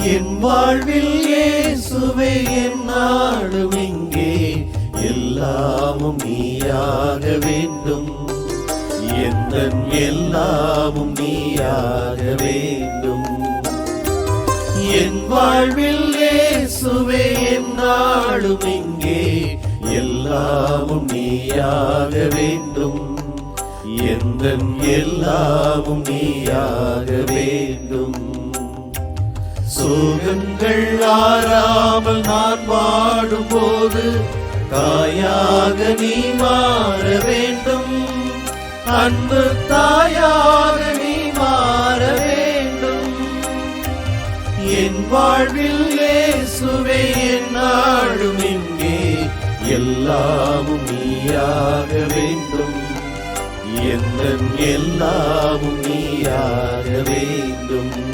என் வாழ்வில் இயேசுவே என்னாலும் இங்கே எல்லாமும் நீயாக வேண்டும். எந்தன் எல்லாமும் நீயாக வேண்டும். என் வாழ்வில் இயேசுவே என்னாலும் இங்கே எல்லாமும் நீயாக வேண்டும். எந்தன் எல்லாமும் நீயாக வேண்டும். சோகங்கள் ஆறாமல் நான் வாடும்போது தாயாக நீ மாற வேண்டும். அன்பு தாயாக நீ மாற வேண்டும். என் வாழ்வில் இயேசுவே என்னாலும் இங்கே எல்லாமும் நீயாக வேண்டும். எந்தன் எல்லாமும் நீயாக வேண்டும்.